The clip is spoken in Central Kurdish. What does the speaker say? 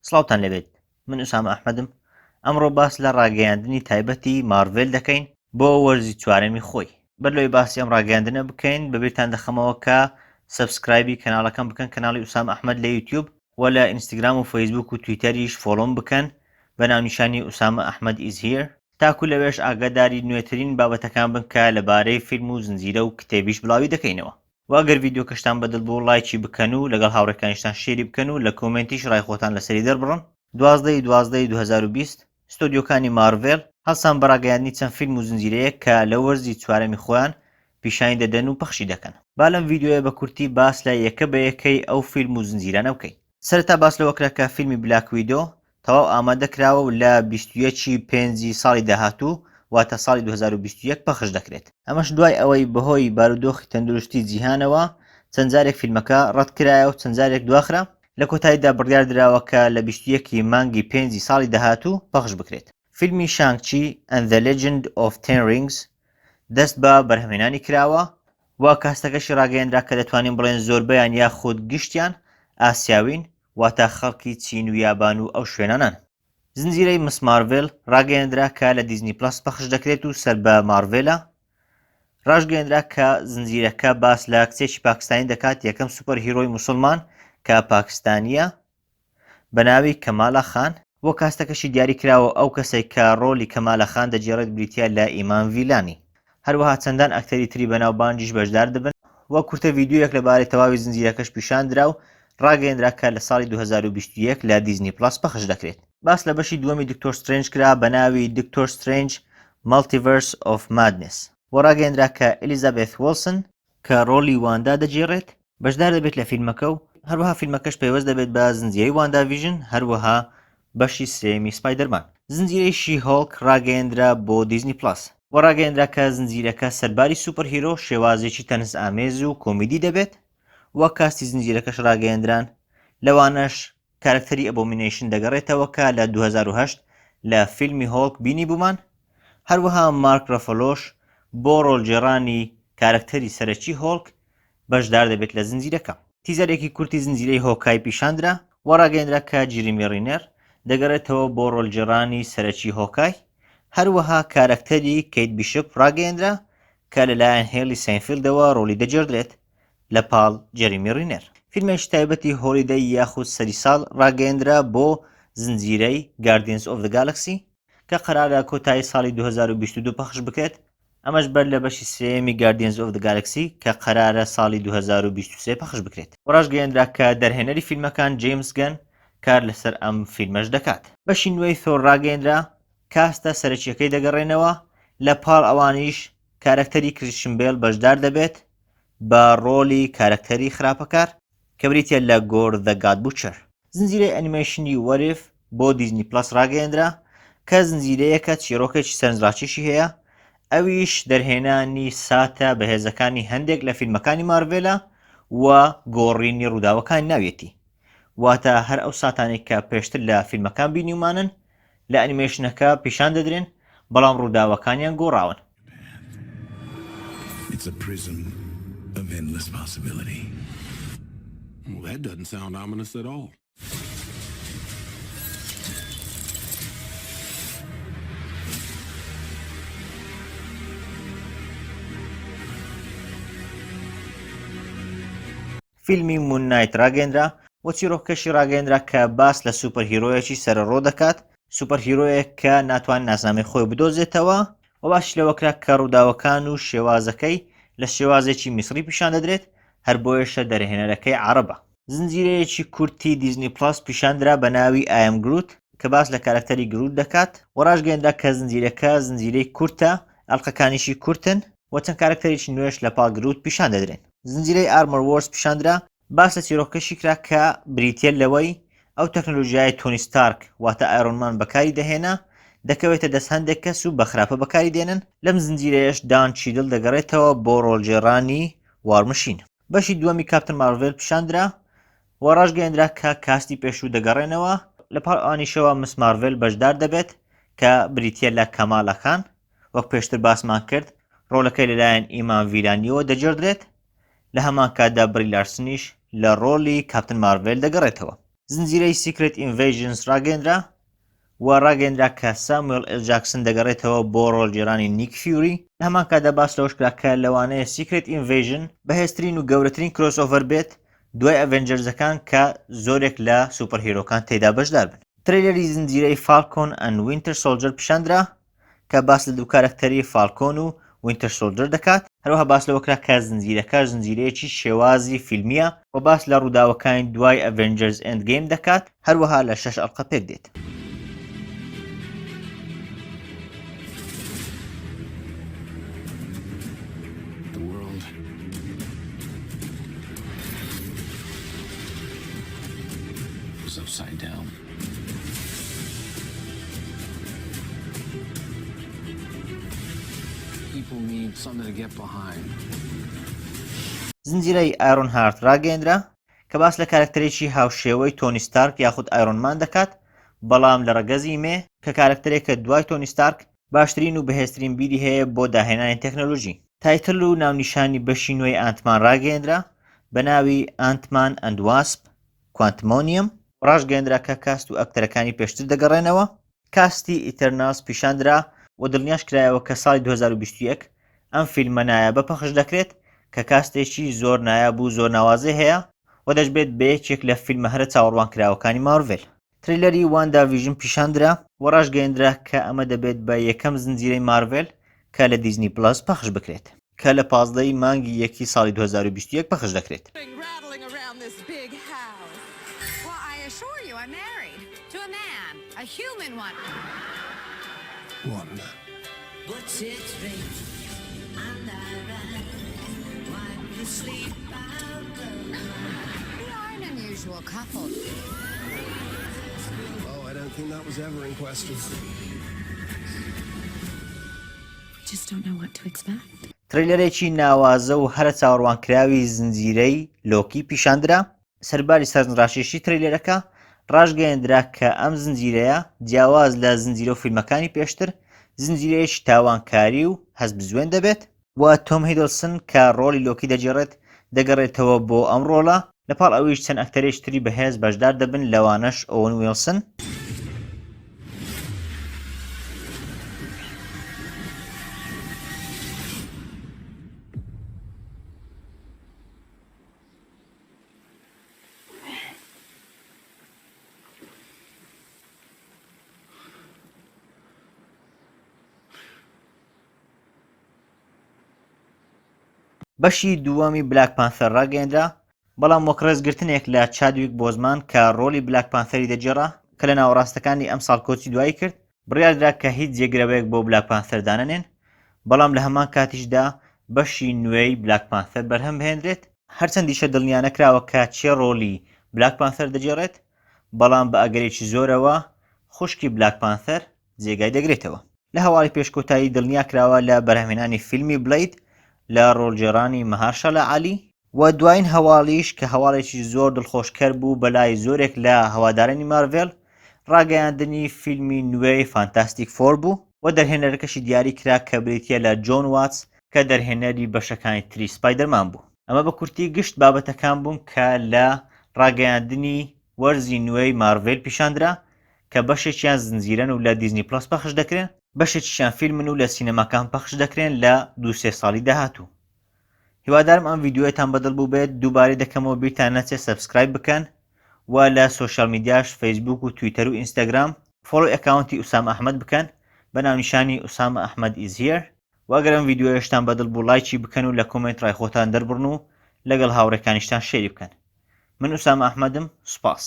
سڵاوتان لەبێت من ئوسامە ئەحمەدم ئەمڕۆ باس لە ڕاگەیاندنی تایبەتی مارڤێل دەکەین بۆ وەرزی چوارەمی خۆی بەرلۆی باسی ئەم ڕاگەیاندنە بکەین بەبێتان دەخەمەوە کە سبسکرایبی کەناڵەکەم بکەن کەناڵی ئوسام ئەحمەد لە یوتیوب و لە ئینستاگرام و فەیسبوک و تویتەریش فۆلۆم بکەن بە ناونیشانی ئوسامە ئەحمەد ئیز هیر تاکو لەوێش ئاگاداری نوێترین بابەتەکان بن کە لەبارەی فیلم و زنجیرە و کتێبیش بڵاوی دەکەینەوە واگەر ڤیدیۆ کەشتان بەدڵ بۆ لایکی بکەن و لەگەڵ هاوڕێکانیشتان شێری بکەن و لە کۆمنتیش ڕای خۆتان لەسەری دەربڕن 12/12/2020 ستۆدیۆکانی مارڤێل هەڵسان بەڕاگەیاندنی چەند فیلم و زنجیرەیە کە لە وەرزی چوارەمی خۆیان پیشانی دەدەن و پەخشی دەکەن با لەم ڤیدیۆیە بە کورتی باس لە یەکە بە یەکەی ئەو فیلم و زنجیرانە بکەین سەرەتا باس لەوەکرا کە فیلمی بلاک ویدۆ تەواو ئامادەکراوە و لە 21 پێنجی ساڵی داهاتوو واتە ساڵی 2021 پەخش دەکرێت ئەمەش دوای ئەوەی بەهۆی بارودۆخی تەندروستی جیهانەوە چەند جارێک فیلمەکە ڕەتکرایە و چەند جارێک دواخرا لە کۆتاییدا بڕیار دراوە کە لە 21 مانگی پێنجی ساڵی داهاتوو پەخش بکرێت فیلمی شانگچی and the Legend of Ten Rings دەست بە بەرهەمهێنانی کراوە وا کاستەکەشی ڕاگەیەندرا کە دەتوانین بڵێن زۆربەیان یاخود گشتیان ئاسیاوین واتە خەڵکی چین و یابان و ئەو شوێنانان زنجیرەی مس مارڤێل ڕاگەیەندرا کە لە دیزنی پلەس پەخش دەکرێت و سەر بە مارڤێلە ڕاژگەیەندرا کە زنجیرەکە باس لە کچێکی پاکستانی دەکات یەکەم سوپەر هیرۆی موسڵمان کە پاکستانیە بە ناوی کەمالە خان بۆ کاستەکەشی دیاری کراوە ئەو کەسێک کە ڕۆلی کەمالە خان دەجێڕێت بریتیا لە ئیمان ڤیلانی هەروەها چەندان ئەکتەری تری بەناوبانجیش بەشدار دەبن وە کورتە ڤیدیۆیەک لەبارەی تەواوی زنجیرەکەش پیشان درا و ڕاگەیەندرا کە لە ساڵی 2021 لە دیزنی پلەس پەخش دەکرێت باس لە بەشی دووەمی دکتۆر سترێنج کرا بە ناوی دکتۆر سترێنج مالتیڤەرس ئۆف مادنس وە ڕاگەیەندرا کە ئەلیزابێت ویلسن کە ڕۆلی واندا دەجێڕێت بەشدار دەبێت لە فیلمەکە و هەروەها فیلمەکەش پەیوەست دەبێت بە زنجیرەی واندا ڤیژن هەروەها بەشی سێمی سپایدەرمان زنجیرەی شی هۆڵک ڕاگەیەندرا بۆ دیزنی پلەس وە ڕاگەیەندرا کە زنجیرەکە سەرباری سوپەر هیرۆ شێوازێکی تەنس ئامێز و کۆمیدی دەبێت وە کاستی زنجیرەکەش ڕاگەیەندران لەوانەش کارکتەری ئەبۆمینیشن دەگەڕێتەوە کە لە 2008 لە فیلمی هۆڵک بینی بوومان هەروەها مارک ڕەفەلۆش بۆ ڕۆڵجێڕانی کارکتەری سەرەکی هۆڵک بەشدار دەبێت لە زنجیرەکە تیزەرێکی کورتی زنجیرەی هۆکای پیشاندرا وە ڕاگەیەندرا کە جیریمی رینەر دەگەڕێتەوە بۆ ڕۆڵجێڕانی سەرەکی هۆکای هەروەها کارکتەری کەیت بیشپ ڕاگەیەندرا کە لەلایەن هێلی ساینفیلدەوە ڕۆلی دەجێڕدرێت لە پاڵ جەریمی رینەر فیلمێکی تایبەتی هۆلیدەی یاخود سەری ساڵ ڕاگەیەندرا بۆ زنجیرەی گاردینز ئۆف دە گالاکسی کە قەرارە کۆتایی ساڵی 2022 پەخش بکرێت ئەمەش بەر لە بەشی سێمی گاردینز ئۆف دە گالاکسی کە قەرارە ساڵی 2023 پەخش بکرێت ڕاژگەیەندرا کە دەرهێنەری فیلمەکان جیمس گەن کار لەسەر ئەم فیلمەش دەکات بەشی نوێی ثۆر ڕاگەیەندرا کاستە سەرەکیەکەی دەگەڕێنەوە لە پاڵ ئەوانیش کارکتەری کریستیان بیل بەشدار دەبێت بە ڕۆلی کارکتەری خراپەکار کە بریتە لە گۆر دە گاد بوچەر زنجیرەی ئەنیمەیشنی وەریف بۆ دیزنی پلەس ڕاگەیەندرا کە زنجیرەیەکە چیرۆکێکی سەرنجڕاکێشی هەیە ئەویش دەرهێنانی ساتە بەهێزەکانی هەندێک لە فیلمەکانی مارڤێلە و گۆڕینی ڕووداوەکانی ناوێتی واتە هەر ئەو ساتانێک کە پێشتر لە فیلمەکان بینیومانن لە ئەنیمێشنەکە پیشان دەدرێن بەڵام ڕووداوەکانیان گۆڕاون It's a prison of endless possibility. Well, that doesn't sound ominous at all. فیلمی مون نایت ڕاگەیەندرا بۆ چیرۆکەشی ڕاگەیەندرا کە باس لە سوپەر هیرۆیەکی سەرڕۆ دەکات سوپەر هیرۆیەک کە ناتوانێت ناسنامەی خۆی بدۆزێتەوە و باش لەوەکرا کە ڕووداوەکان و شێوازەکەی لە شێوازێکی میسری پیشان دەدرێت هەر بۆیەشە دەرهێنەرەکەی عەرەبە زنجیرەیەکی کورتی دیزنی پلەس پیشاندرا بە ناوی ئایم گروت کە باس لە کارکتەری گروت دەکات و ڕاژگەیەندرا کە زنجیرەکە زنجیرەی کورتە ئەڵقەکانیشی کورتن و چەند کارکتەرێکی نوێش لە پاڵ گروت پیشان دەدرێن زنجیرەی ئارمەر وۆرس پیشاندرا باس لە چیرۆکەشی کرا کە بریتە لەوەی ئەو تەکنۆلۆژیای تۆنی ستارک واتە ئایرۆنمان بەکاری دەهێنا دەکەوێتە دەست هەندێک کەس و بە خراپە بەکاری دێنن لەم زنجیرەیەش دان چیدل دەگەڕێتەوە بۆ ڕۆڵجێڕانی وارمشین بەشی دووەمی کاپتن مارڤێل پیشاندرا و ڕاژگەیەندرا کە کاستی پێشوو دەگەڕێنەوە لە پاڵ ئەوانیشەوە مس مارڤێل بەشدار دەبێت کە بریتە لە کەمالە خان وەک پێشتر باسمان کرد ڕۆڵەکەی لەلایەن ئیمان ڤیلانیەوە دەجێڕدرێت لە هەمان کاتدا بری لارسنیش لە ڕۆلی کاپتن مارڤێل دەگەڕێتەوە زنجیرەی سیکرێت ئینڤیژنز ڕاگەیەندرا و ڕاگەیەندرا کە ساموێل ئێل جاکسن دەگەڕێتەوە بۆ ڕۆڵگێڕانی نیک فیوری. لە هەمان کاتدا باس لەوەش کرا کە لەوانەیە سیکرێت ئینڤیژن بەهێزترین و گەورەترین کرۆسۆڤەر بێت دوای ئەڤێنجەرزەکان کە زۆرێک لە سوپەرهیرۆکان تێدا بەشدار بن. ترێلەری زنجیرەی فالکۆن ئەند وینتر سۆلجەر پیشاندرا کە باس لە دوو کارەکتەری فالکۆن و وینتر سۆلجەر دەکات. هەروەها باس لەوە کرا کە زنجیرەکە زنجیرەیەکی شێوازی فیلمیە و باس لە ڕووداوەکانی دوای ئەڤێنجەرز ئێند گەیم دەکات. هەروەها لە 6 ئەڵقە پێک دێت. Upside down. People need something to get behind. زنجیرەی ئایرۆن هارت ڕاگەیەندرا کە باس لە کارکتەرێکی هاوشێوەی تۆنی ستارک یاخود ئایرۆنمان دەکات، بەڵام لە ڕەگەزی مێ کە کارکتەرێکە دوای تۆنی ستارک باشترین و بەهێزترین بیری هەیە بۆ داهێنانی تەکنۆلۆژی. تایتل و ناونیشانی بەشی نوێی ئانتمان ڕاگەیەندرا بە ناوی ئانتمان ئەند واسپ کوانتمۆنیەم. ڕاژگەیەندرا کە کاست و ئەکتەرەکانی پێشتر دەگەڕێنەوە. کاستی ئیتەرناڵز پیشاندرا و دڵنیاش کرایەوە کە ساڵی 2021 ئەم فیلمە نایابە پەخش دەکرێت کە کاستێکی زۆر نایاب و زۆر ناوازێ هەیە و دەشبێت بە یەکێک لە فیلمە هەرە چاوەڕوان کراوەکانی مارڤێل. تریلەری واندا ڤیژن پیشاندرا و ڕاژگەیەندرا کە ئەمە دەبێت بە یەکەم زنجیرەی مارڤێل کە لە دیزنی پلەس پەخش بکرێت کە لە 15 مانگی یەکی ساڵی 2021 پەخش دەکرێت. A human one. Wanda. What's it rate? And I ran. Wipe the sleep out of We are an unusual couple. Oh, I don't think that was ever in question. We just don't know what to expect. تریلەرێکی ناوازە و هەرە چاوەڕوانکراوی زنجیرەی لۆکی پیشاندرا. سەرباری سەرنجڕاشێشی تریلەرەکە ڕاژگەیەندرا کە ئەم زنجیرەیە جیاواز لە زنجیرە و فیلمەکانی پێشتر زنجیرەیەکی تاوانکاری و هەست بزوێن دەبێت و تۆم هیدلسن کە ڕۆڵی لۆکی دەجێڕێت دەگەڕێتەوە بۆ ئەم ڕۆڵە لەپاڵ ئەویش چەند ئەکتەرێکی تری بەهێز بەشدار دەبن لەوانەش ئۆون ویلسن. بەشی دووەمی بلاک پانثەر ڕاگەیەندرا بەڵام وەک ڕێزگرتنێک لە چادویک بۆزمان کە ڕۆڵی بلاک پانثەری دەجێڕا کە لە ناوەڕاستەکانی ئەم ساڵ کۆچی دوایی کرد بڕیاردرا کە هیچ جێگرەوەیەک بۆ بلاک پانثەر دانەنێن، بەڵام لە هەمان کاتیشدا بەشی نوێی بلاک پانثەر بەرهەم بهێنرێت. هەرچەندیشە دڵنیا نەکراوە کە چێ ڕۆڵی بلاک پانثەر دەجێڕێت، بەڵام بە ئەگەرێکی زۆرەوە خوشکی بلاک پانثەر جێگای دەگرێتەوە. لە هەواڵی پێشکۆتایی دڵنیا کراوە لە بەرهەمهێنانی فیلمی بڵید لە ڕۆڵگێڕانی مەهارشەلە عالی و دوایین هەواڵیش کە هەواڵێکی زۆر دڵخۆشکەر بوو بەلای زۆرێک لە هەوادارانی مارڤێل ڕاگەیاندنی فیلمی نوێی فانتاستیک فۆر بوو و دەرهێنەرەکەشی دیاری کرا کە بریتیە لە جۆن واتس کە دەرهێنەری بەشەکانی تری سپایدەرمان بوو. ئەمە بە کورتی گشت بابەتەکان بوون کە لە ڕاگەیاندنی وەرزی نوێی مارڤێل پیشاندرا کە بەشێکیان زنجیرەن و لە دیزنی پلەس پەخش دەکرێن، بەشێکیان فیلمن و لە سینەماکان پەخش دەکرێن لە 2-3 ساڵی داهاتوو. هیوادارم ئەم ڤیدیۆیەتان بەدڵ بوو بێت. دووبارەی دەکەمەوە بیرتان نەچێت سەبسکرایب بکەن و لە سۆشیال میدیاش فەیسبوک و تویتەر و ئینستاگرام فۆلۆ ئەکاونتی ئوسامە ئەحمەد بکەن بە ناونیشانی ئوسامە ئەحمەد ئیز هیر. و ئەگەر ئەم ڤیدیۆیەشتان بەدڵ بوو لایکی بکەن و لە کۆمنت ڕای خۆتان دەربڕن و لەگەڵ هاوڕێکانیشتان شێری بکەن. من ئوسامە ئەحمەدم. سوپاس.